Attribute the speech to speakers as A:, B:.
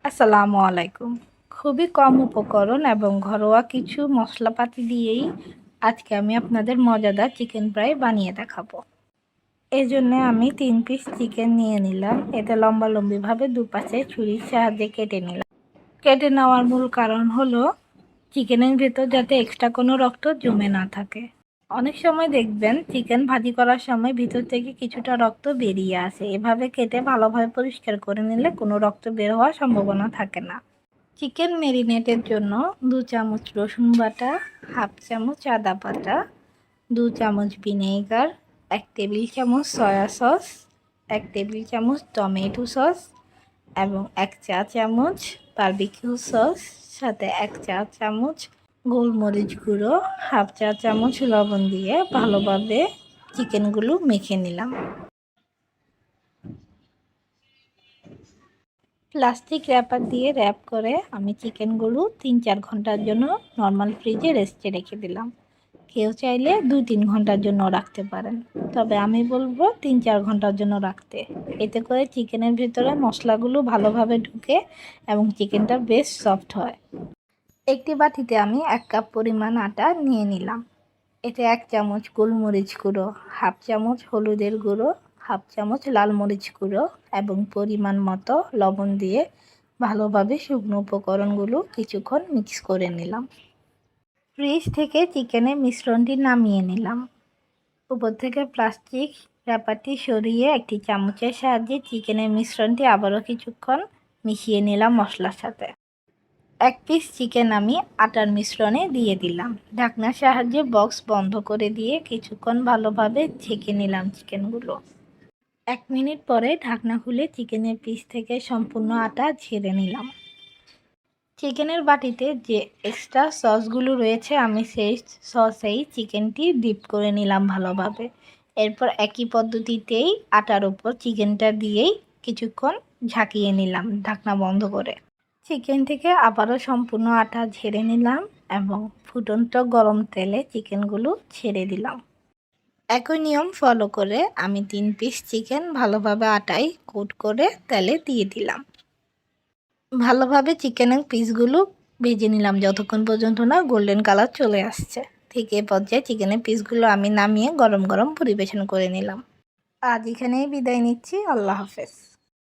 A: আসসালামু আলাইকুম। খুবই কম উপকরণ এবং ঘরোয়া কিছু মশলাপাতি দিয়েই আজকে আমি আপনাদের মজাদার চিকেন ফ্রাই বানিয়ে দেখাবো। এই জন্যে আমি 3 পিস চিকেন নিয়ে নিলাম। এটা লম্বালম্বিভাবে দুপাশে ছুরির সাহায্যে কেটে নিলাম। কেটে নেওয়ার মূল কারণ হলো চিকেনের ভেতর যাতে এক্সট্রা কোনো রক্ত জমে না থাকে। অনেক সময় দেখবেন চিকেন ভাজি করার সময় ভিতর থেকে কিছুটা রক্ত বেরিয়ে আসে। এভাবে কেটে ভালোভাবে পরিষ্কার করে নিলে কোনো রক্ত বের হওয়ার সম্ভাবনা থাকে না। চিকেন ম্যারিনেটের জন্য 2 চামচ রসুন বাটা, হাফ চামচ আদা বাটা, 2 চামচ ভিনেগার, 1 টেবিল চামচ সয়া সস, 1 টেবিল চামচ টমেটো সস এবং 1 চা চামচ বারবিকিউ সস, সাথে 1 চা চামচ গোলমরিচ গুঁড়ো, হাফ চা চামচ লবণ দিয়ে ভালোভাবে চিকেনগুলো মেখে নিলাম। প্লাস্টিক র্যাপার দিয়ে র্যাপ করে আমি চিকেনগুলো 3-4 ঘন্টার জন্য নর্মাল ফ্রিজে রেস্টে রেখে দিলাম। কেউ চাইলে 2-3 ঘন্টার জন্য রাখতে পারেন, তবে আমি বলবো 3-4 ঘন্টার জন্য রাখতে। এতে করে চিকেনের ভিতরে মশলাগুলো ভালোভাবে ঢুকে এবং চিকেনটা বেশ সফট হয়। একটি বাটিতে আমি 1 কাপ পরিমাণ আটা নিয়ে নিলাম। এতে 1 চামচ গোলমরিচ গুঁড়ো, হাফ চামচ হলুদের গুঁড়ো, হাফ চামচ লাল মরিচ গুঁড়ো এবং পরিমাণ মতো লবণ দিয়ে ভালোভাবে শুকনো উপকরণগুলো কিছুক্ষণ মিক্স করে নিলাম। ফ্রিজ থেকে চিকেনের মিশ্রণটি নামিয়ে নিলাম। উপর থেকে প্লাস্টিক র্যাপারটি সরিয়ে একটি চামচের সাহায্যে চিকেনের মিশ্রণটি আবারও কিছুক্ষণ মিশিয়ে নিলাম মশলার সাথে। 1 পিস চিকেন আমি আটার মিশ্রণে দিয়ে দিলাম। ঢাকনার সাহায্যে বক্স বন্ধ করে দিয়ে কিছুক্ষণ ভালোভাবে ছেঁকে নিলাম চিকেনগুলো। 1 মিনিট পরে ঢাকনা খুলে চিকেনের পিস থেকে সম্পূর্ণ আটা ঝেড়ে নিলাম। চিকেনের বাটিতে যে এক্সট্রা সসগুলো রয়েছে আমি সেই সসেই চিকেনটি ডিপ করে নিলাম ভালোভাবে। এরপর একই পদ্ধতিতেই আটার উপর চিকেনটা দিয়েই কিছুক্ষণ ঝাঁকিয়ে নিলাম ঢাকনা বন্ধ করে। চিকেন থেকে আবারও সম্পূর্ণ আটা ঝেড়ে নিলাম এবং ফুটন্ত গরম তেলে চিকেনগুলো ছেড়ে দিলাম। একই নিয়ম ফলো করে আমি 3 পিস চিকেন ভালোভাবে আটায় কোট করে তেলে দিয়ে দিলাম। ভালোভাবে চিকেনের পিসগুলো ভেজে নিলাম যতক্ষণ পর্যন্ত না গোল্ডেন কালার চলে আসছে। ঠিক এই পর্যায়ে চিকেনের পিসগুলো আমি নামিয়ে গরম গরম পরিবেশন করে নিলাম। আজ এখানেই বিদায় নিচ্ছি। আল্লাহ হাফেজ।